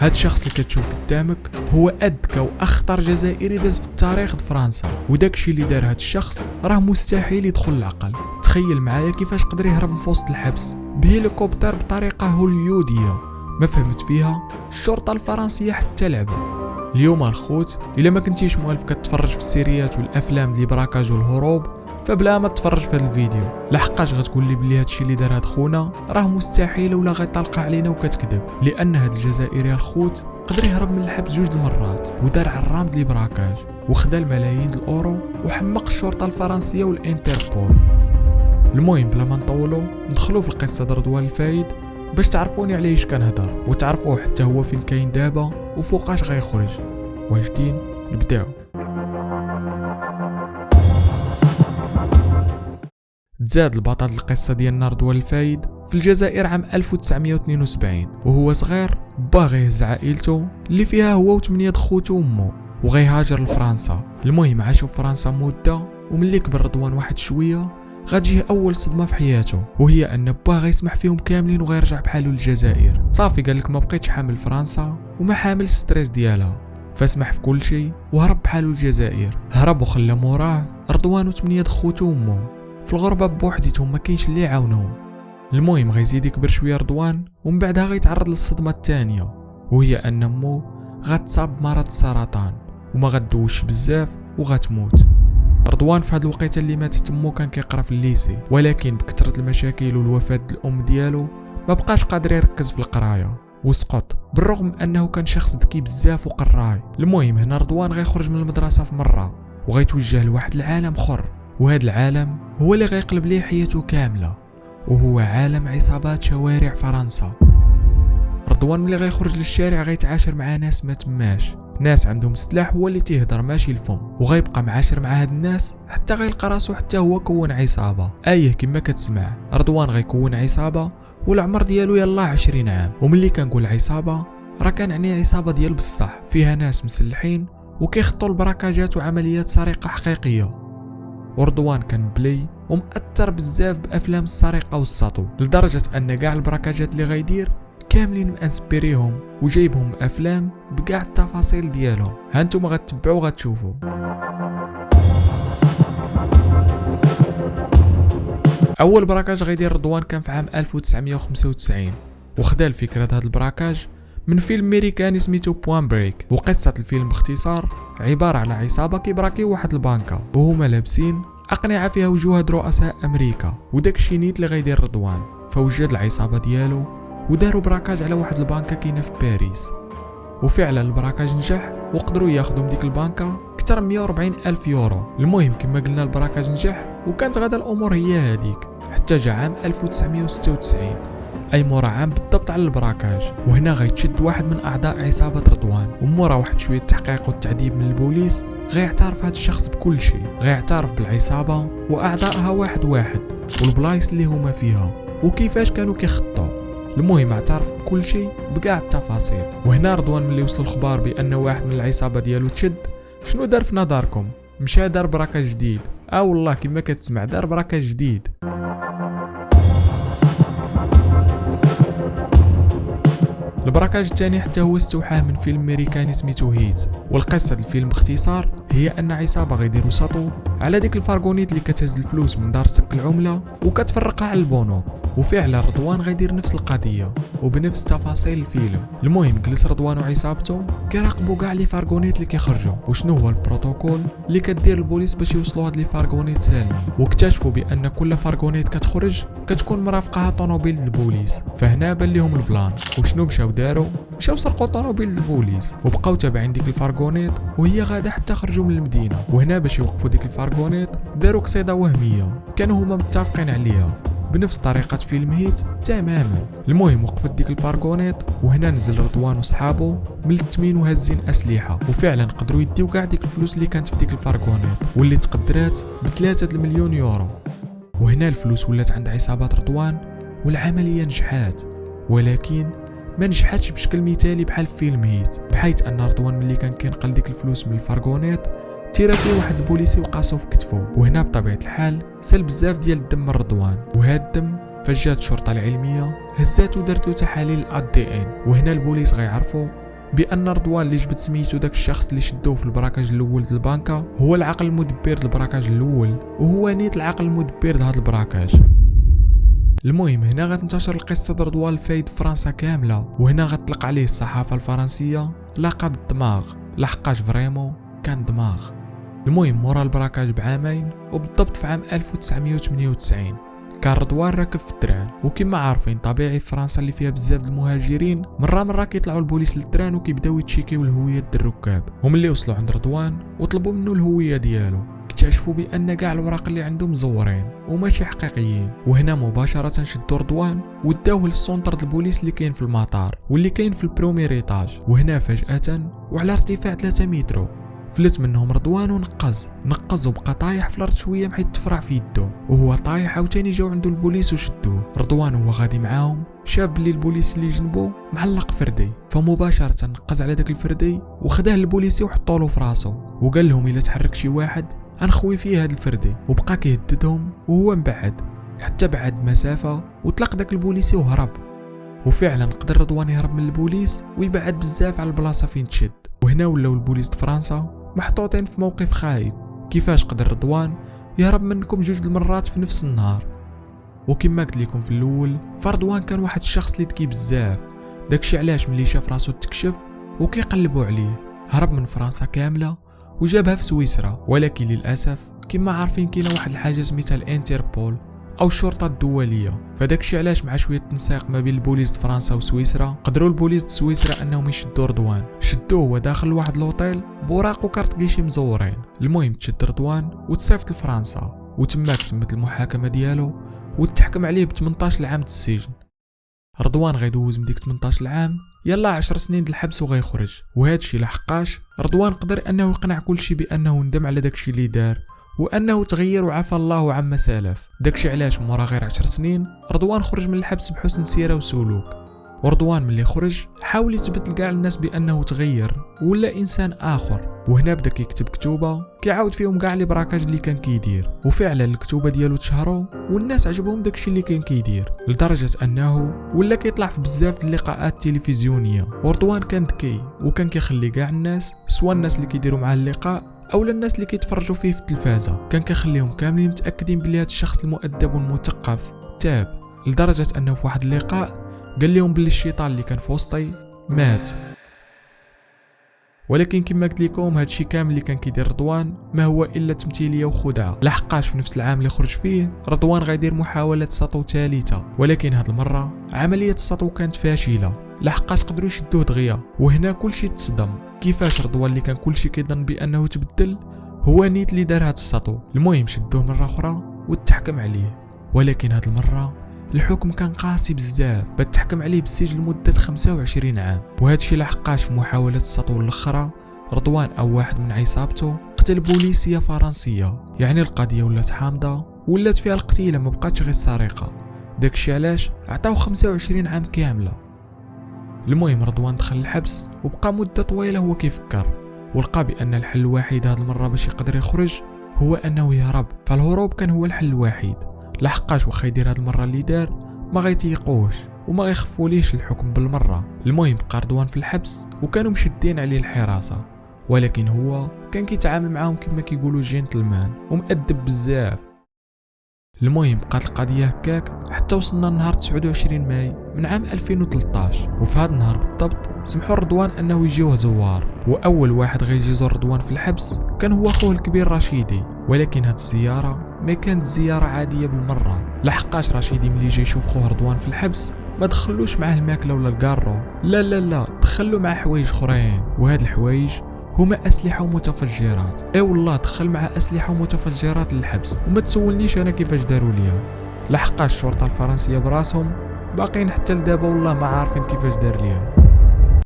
هاد الشخص اللي كتشوف قدامك هو اذكى واخطر جزائري داز في التاريخ فرنسا، وداكشي اللي دار هاد الشخص راه مستحيل يدخل العقل. تخيل معايا كيفاش قدر يهرب من وسط الحبس بهليكوبتر بطريقه هوليوديه ما فهمت فيها الشرطه الفرنسيه حتى لعبه. اليوم الخوت الا ما كنتيش موالف كتفرج في السيريات والافلام ديال البراكاج والهروب، فبلا ما تفرج في هذا الفيديو، لحقاش غتقول لي بلي هادشي اللي دار هاد خونا راه مستحيل ولا غيطلق علينا وكتكذب، لان هاد الجزائري الخوت قدر يهرب من الحبس 2 المرات ودار عرام لي براكاج وخدا الملايين الاورو وحمق الشرطه الفرنسيه والانتربول. المهم بلا ما نطولوا ندخلوا في القصه د رضوان الفايد باش تعرفوني عليه اش كنهضر وتعرفوه حتى هو فين كاين دابا وفوقاش غيخرج. واجدين نبداو. تزاد البطل القصه ديالنا رضوان الفايد في الجزائر عام 1972 وهو صغير. باه غيهز عائلته اللي فيها هو و8 خوتو وامه وغيهاجر لفرنسا. المهم عاشوا في فرنسا مده، وملي كبر رضوان واحد شويه غتجيه اول صدمه في حياته، وهي ان باه غيسمح فيهم كاملين وغيرجع بحالو للجزائر. صافي قالك ما بقيتش حامل فرنسا وما حامل ستريس ديالها، فسمح في كل شيء وهرب بحالو للجزائر. هرب وخلى موراه رضوان و8 خوتو وامه في الغربه بوحديتهم، ما كاينش اللي يعاونهم. المهم غيزيد يكبر شويه رضوان، ومن بعدها غيتعرض للصدمه الثانيه، وهي ان امو غتصاب بمرض السرطان وما غدوش بزاف وغتموت. رضوان في هاد الوقيته اللي ماتت امو كان كيقرا في الليسي، ولكن بكثره المشاكل والوفاه الام ديالو ما بقاش قادر يركز في القرايه وسقط، بالرغم من انه كان شخص ذكي بزاف وقراي. المهم هنا رضوان غيخرج من المدرسه في مره وغيتوجه لواحد العالم اخر، وهذا العالم هو اللي غيقلب ليه حياته كامله، وهو عالم عصابات شوارع فرنسا. رضوان ملي غيخرج للشارع غيتعاشر مع ناس ما تماش، ناس عندهم السلاح هو اللي تيهضر ماشي الفم، وغيبقى معاشر مع هاد الناس حتى غيلقى راسو حتى هو كون عصابه. كما كتسمع رضوان غيكون عصابه والعمر ديالو يلا 20 عام. وملي كنقول عصابه راه كنعني عصابه ديال بصح فيها ناس مسلحين وكيخطوا البراكاجات وعمليات سرقه حقيقيه. ورضوان كان بلي ومأثر بزاف بافلام السرقه والسطو، لدرجه ان كاع البراكاجات اللي غيدير كاملين مانسبيريهم وجايبهم افلام بكاع التفاصيل ديالهم. هانتوما غتتبعوا وغتشوفوا. اول براكاج غيدير رضوان كان في عام 1995، وخدا الفكره هذا البراكاج من فيلم امريكاني سميتو بوان بريك. وقصه الفيلم باختصار عباره على عصابه كيبراكيو واحد البنكه وهما لابسين اقنعه فيها وجوه رؤساء امريكا، وداكشي نيت اللي غيدير رضوان. فوجد العصابه ديالو وداروا براكاج على واحد البنكه كاينه في باريس، وفعلا البراكاج نجح وقدروا ياخذوا من ديك البنكه اكثر من 140 الف يورو. المهم كما قلنا البراكاج نجح وكانت غدا الامور هي هذيك، حتى جاء عام 1996 اي مورا عام بالضبط على البراكاج. وهنا غيتشد واحد من اعضاء عصابه رضوان، ومورا واحد شويه تحقيق والتعذيب من البوليس غيعترف هذا الشخص بكل شيء، غيعترف بالعصابه واعضائها واحد واحد والبلايص اللي هما فيها وكيفاش كانوا كيخطوا. المهم اعترف بكل شيء بكاع التفاصيل. وهنا رضوان ملي وصل الخبر بان واحد من العصابه ديالو تشد، شنو دار في نظركم؟ مشى دار براكاج جديد. والله كما كتسمع دار براكاج جديد. البراكاج الثاني حتى هو استوحاه من فيلم امريكاني سميتو هيت. والقصه الفيلم باختصار هي ان عصابه غيديروا سطو على ديك الفارغونيت اللي كتهز الفلوس من دار سك العمله وكتفرقها على البنوك. وفعلا رضوان غيدير نفس القضيه وبنفس تفاصيل الفيلم. المهم جلس رضوان وعصابته كيراقبوا كاع لي فارغونيت اللي كيخرجوا وشنو هو البروتوكول اللي كدير البوليس باش يوصلوا هاد لي فارغونيت سالمين. واكتشفوا بان كل فارغونيت كتخرج كتكون مرافقها طوموبيل البوليس. فهنا بان لهم البلان، وشنو مشاو داروا؟ مشاو سرقوا طوموبيل البوليس وبقاو تابعين ديك الفارغونيت وهي غاده حتى خرجوا من المدينه. وهنا باش يوقفوا ديك الفارغونيت داروا قصيده وهميه كانوا هما متفقين عليها بنفس طريقه فيلم هيت تماما. المهم وقفت ديك الفارغونيت وهنا نزل رضوان وصحابه ملتمين وهازين اسلحه، وفعلا قدروا يديو كاع ديك الفلوس اللي كانت في ديك الفارغونيت واللي تقدرات ب3 مليون يورو. وهنا الفلوس ولات عند عصابات رضوان والعمليه نجحات، ولكن ما نجحتش بشكل مثالي بحال فيلم هيت، بحيث ان رضوان ملي كان كينقل ديك الفلوس من الفارغونيت تيرا فيه واحد البوليسي وقاسو في كتفو. وهنا بطبيعه الحال سال بزاف ديال الدم من رضوان، وهذا الدم فجات الشرطه العلميه هزاتو ودارتو تحاليل ADN. وهنا البوليس غيعرفوا بان رضوان اللي جبت سميتو داك الشخص اللي شدوه في البراكاج الاول د البنكه هو العقل المدبر د البراكاج الاول، وهو نيت العقل المدبر د هذا البراكاج. المهم هنا غتنتشر القصه د رضوان الفايد في فرنسا كامله، وهنا غتطلق عليه الصحافه الفرنسيه لقب الدماغ، لحقاش فريمون كان دماغ. المهم مورا البراكاج بعامين وبالضبط في عام 1998 كان رضوان راكب في التران، وكما عارفين طبيعي في فرنسا اللي فيها بزاف د المهاجرين مرة كيطلعوا البوليس للتران وكيبداو يتشيكيو الهويات د الركاب. هم اللي وصلوا عند رضوان وطلبوا منه الهويه ديالو، اكتشفوا بان كاع الوراق اللي عنده مزورين وماشي حقيقيين. وهنا مباشره شدوا رضوان وداوه للسونتر د البوليس اللي كاين في المطار واللي كاين في البروميير ايطاج. وهنا فجاه وعلى ارتفاع 3 متر فلت منهم رضوان ونقز وبقى طايح في الارض شويه محيت تفرع في يده، وهو طايح عاوتاني جاو عنده البوليس وشدوه. رضوان هو غادي معاهم شاف بلي البوليس اللي جنبو معلق فردي، فمباشره نقز على داك الفردي وخداه البوليسي وحطوله في راسو وقال لهم الا تحرك شي واحد غنخوي فيه هاد الفردي. وبقى كيهددهم وهو مبعد حتى بعد مسافه وطلق داك البوليسي وهرب. وفعلا قدر رضوان يهرب من البوليس ويبعد بزاف على البلاصه فين تشد. وهنا ولاو البوليس د فرنسا محطوطين في موقف خايب، كيفاش قدر رضوان يهرب منكم 2 المرات في نفس النهار؟ وكما قلت لكم في الاول فرضوان كان واحد الشخص اللي ذكي بزاف، داكشي علاش ملي شاف راسو تكشف وكيقلبوا عليه هرب من فرنسا كامله وجابها في سويسرا. ولكن للاسف كما عارفين كاينه واحد الحاجه سميتها الانتربول او الشرطه الدوليه، فداكشي علاش مع شويه تنسيق ما بين البوليس د فرنسا وسويسرا قدروا البوليس د سويسرا انهم يشدوا رضوان. شدوه وهو داخل لواحد لوطيل بوراق وكارطكيشي مزورين. المهم تشد رضوان وتصيفط لفرنسا، وتماك تمت المحاكمه ديالو وتحكم عليه ب 18 عام د السجن. رضوان غيدوز من ديك 18 عام يلا 10 سنين د الحبس وغيخرج. وهادشي لحقاش رضوان قدر انه يقنع كلشي بانه ندم على داكشي اللي دار وانه تغير وعفى الله عما سالف. داكشي علاش مورا غير 10 سنين رضوان خرج من الحبس بحسن سيره وسلوك. ورضوان ملي خرج حاول يثبت لكاع الناس بانه تغير ولا انسان اخر، وهنا بدا كيكتب كتوبه كيعاود فيهم كاع لي براكاج اللي كان كيدير. وفعلا الكتوبه ديالو تشهروا والناس عجبهم داكشي اللي كان كيدير لدرجه انه ولا كيطلع في بزاف د اللقاءات التلفزيونيه. ورضوان كان ذكي وكان كيخلي كاع الناس سواء الناس اللي كيديروا معاه اللقاء اولا الناس اللي كيتفرجوا فيه في التلفازه كان كيخليهم كاملين متاكدين بلي هذا الشخص المؤدب والمثقف تاب، لدرجه انه في واحد اللقاء قال لهم بلي الشيطان اللي كان في وسطي مات. ولكن كما قلت لكم هادشي كامل اللي كان كيدير رضوان ما هو الا تمثيليه وخدعه. لحقاش في نفس العام اللي خرج فيه رضوان غيدير محاوله سطو ثالثه، ولكن هاد المره عمليه السطو كانت فاشله لحقاش قدروا يشدوه دغيا. وهنا كلشي تصدم كيفاش رضوان اللي كان كلشي كيظن بانه تبدل هو نيت اللي دار هاد السطو. المهم شدوه مره اخرى وتحكم عليه، ولكن هاد المره الحكم كان قاسي بزاف، بتحكم عليه بالسجن لمده 25 عام. وهادشي لحقاش في محاوله السطو الاخرى رضوان او واحد من عصابته قتل بوليسيه فرنسيه، يعني القضيه ولات حامضه ولات فيها القتيله ما بقاتش غير السرقه. داكشي علاش عطاو 25 عام كامله. المهم رضوان دخل الحبس وبقى مده طويله هو كيفكر، ولقى بان الحل الوحيد هاد المره باش يقدر يخرج هو انه يهرب. فالهروب كان هو الحل الوحيد لحقاش واخا يدير هاد المره اللي دار ما غيتيقوش وما غيخفوليش الحكم بالمره. المهم بقى رضوان في الحبس وكانوا مشدين عليه الحراسه، ولكن هو كان كيتعامل معاهم كما كيقولوا جنتلمان ومؤدب بزاف. المهم بقات القضيه هكاك حتى وصلنا لنهار 29 ماي من عام 2013، وفي هذا النهار بالضبط سمحوا رضوان انه يجيوه زوار. واول واحد غيجي يزور رضوان في الحبس كان هو اخوه الكبير رشيدي، ولكن هاد الزياره ما كانت زياره عاديه بالمره لحقاش رشيدي ملي جا يشوف خوه رضوان في الحبس ما دخلوش معاه الماكله ولا الكارو، لا دخلوا معاه حوايج اخرين، وهاد الحوايج هما اسلحه ومتفجرات. والله دخل مع اسلحه ومتفجرات للحبس، وما تسولنيش انا كيفاش داروا ليها لحقاش الشرطه الفرنسيه براسهم باقيين حتى لدابا والله ما عارفين كيفاش دار ليها.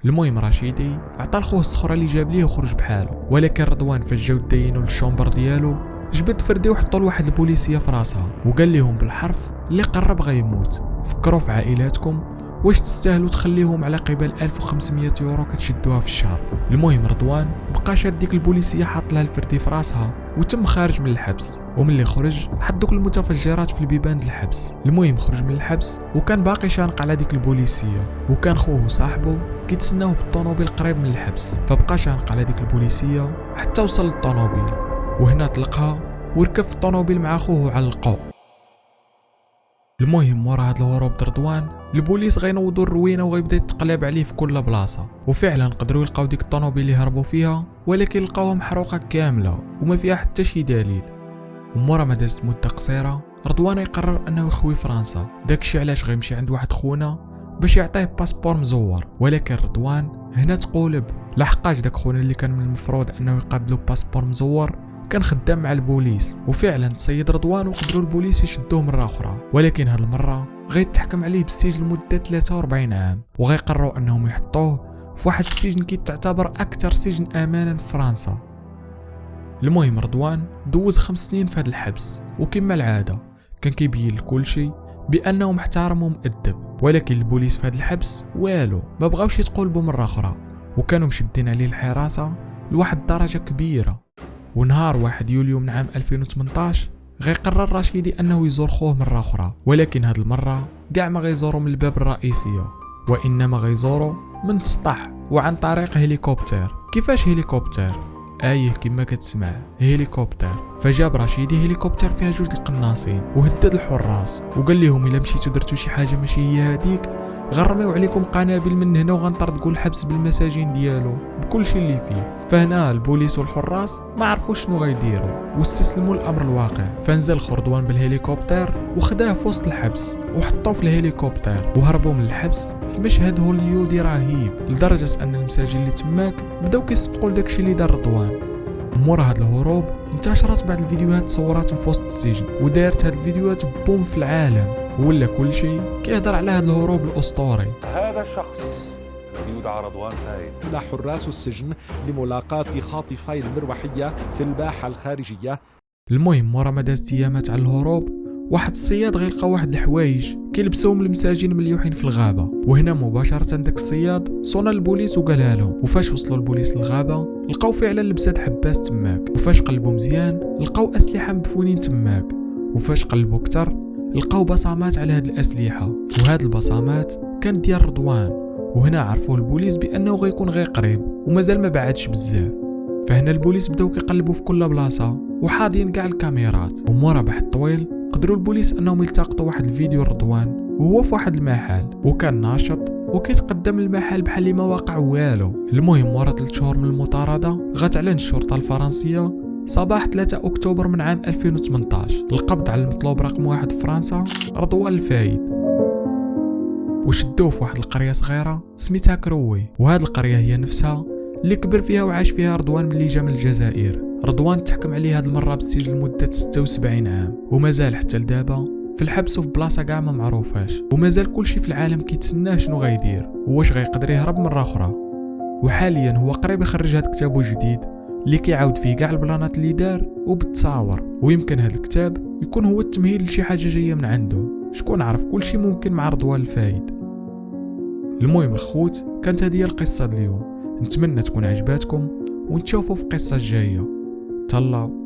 المهم رشيدي عطى لخوه الصخره اللي جاب ليه وخرج بحاله، ولكن رضوان فاش جاو داينوا للشومبر ديالو جبد فردي وحطوا لواحد البوليسيه في راسها وقال لهم بالحرف اللي قرب غيموت فكروا في عائلاتكم واش تستاهلوا تخليهم على قبال 1500 يورو كتشدوها في الشهر. المهم رضوان بقى شاد ديك البوليسيه حاط لها الفردي في راسها وتم خارج من الحبس، وملي خرج حط دوك المتفجرات في البيبان ديال الحبس. المهم خرج من الحبس وكان باقي شانق على ديك البوليسيه، وكان خوه وصاحبه كيتسناوه بالطونوبيل قريب من الحبس، فبقى شانق على ديك البوليسيه حتى وصل للطونوبيل، وهنا طلقها وركب في الطونوبيل مع خوه وعلقوه. المهم مورا هاد الهروب رضوان البوليس غينوضوا الروينه وغيبدا يتقلب عليه في كل بلاصه، وفعلا قدروا يلقاو ديك الطونوبيل اللي هربوا فيها، ولكن لقاوها محروقه كامله وما فيها حتى شي دليل. ومورا ما دازت مده قصيره رضوان يقرر انه يخوي فرنسا، داكشي علاش غيمشي عند واحد خونا باش يعطيه باسبور مزور. ولكن رضوان هنا تقولب، لحقاش داك خونا اللي كان من المفروض انه يقاد باسبور مزور كان خدام مع البوليس، وفعلا تصيد رضوان وقدروا البوليس يشدوه مره اخرى، ولكن هاد المره غيتحكم عليه بالسجن لمده 43 عام، وغيقرروا انهم يحطوه في واحد السجن كيتعتبر اكثر سجن امانا في فرنسا. المهم رضوان دوز 5 سنين في هاد الحبس، وكما العاده كان كيبين لكل شيء بانه محترم ومؤدب، ولكن البوليس في هاد الحبس والو ما بغاوش يتقلبوا مره اخرى، وكانوا مشدين عليه الحراسه لواحد درجه كبيره. ونهار 1 يوليو من عام 2018 غيقرر رشيدي انه يزور خوه مره اخرى، ولكن هاد المره كاع ما غيزورو من الباب الرئيسيه، وانما غيزورو من السطح وعن طريق هليكوبتر. كيفاش هليكوبتر؟ كما كتسمع هليكوبتر. فجاب رشيدي هليكوبتر فيها 2 القناصين وهدد الحراس وقال لهم الا مشيتو درتو شي حاجه ماشي هي هذيك غنرميو عليكم قنابل من هنا وغنطردقوا الحبس بالمساجين ديالو بكل شيء اللي فيه. فهنا البوليس والحراس ما عرفوش شنو غيديروا واستسلموا الامر الواقع، فنزل رضوان بالهليكوبتر وخداه في وسط الحبس وحطوه في الهليكوبتر وهربوا من الحبس في مشهد هوليودي رهيب، لدرجه ان المساجين اللي تماك بداو كيصفقوا لداكشي اللي دار رضوان. مورا هاد الهروب انتشرت بعض الفيديوهات تصورات في وسط السجن، ودارت هاد الفيديوهات بوم في العالم، ولا كل شيء كيهضر على هاد الهروب الاسطوري. هذا الشخص الذي يدعى رضوان فايد إلى حراس السجن لملاقاة خاطفي المروحية في الباحة الخارجية. المهم مورا ما دازت ايامات على الهروب واحد الصياد غيلقى واحد الحوايج كيلبسوهم المساجين مليوحين في الغابه، وهنا مباشره داك الصياد صونا البوليس وقالها لهم. وفاش وصلوا البوليس للغابه لقاو فعلا لبسات حباس تماك، وفاش قلبوا مزيان لقاو اسلحه مدفونين تماك، وفاش قلبوا اكثر لقاو بصمات على هاد الاسلحه، وهاد البصمات كانت ديال رضوان. وهنا عرفوا البوليس بانه غيكون غير قريب ومازال ما بعدش بزاف. فهنا البوليس بداو كيقلبوا في كل بلاصه وحاضين كاع الكاميرات، ومورا بحث طويل قدروا البوليس انهم يلتقطوا واحد الفيديو رضوان وهو في واحد المحل، وكان ناشط وكيتقدم المحل بحال اللي ما واقع والو. المهم مورا 3 شهور من المطارده غتعلن الشرطه الفرنسيه صباح 3 اكتوبر من عام 2018 القبض على المطلوب رقم 1 في فرنسا رضوان الفايد، وشدوه في واحد القريه صغيره سميتها كروي. وهاد القريه هي نفسها اللي كبر فيها وعاش فيها رضوان ملي جا من الجزائر. رضوان تحكم عليه هاد المره بالسجن لمده 76 عام، ومازال حتى لدابا في الحبس وفي بلاصه كاع ما معروفاش، ومازال كلشي في العالم كيتسناه شنو غيدير واش غيقدر يهرب مره اخرى. وحاليا هو قريب يخرج هاد كتابو جديد اللي كيعاود فيه كاع البلانات اللي دار وبالتصاور، ويمكن هاد الكتاب يكون هو التمهيد لشي حاجه جايه من عنده، شكون عارف. كلشي ممكن مع رضوان الفايد. المهم الخوت كانت هذه القصه اليوم، نتمنى تكون عجباتكم ونتشوفوا في قصه جايه. تهلاو.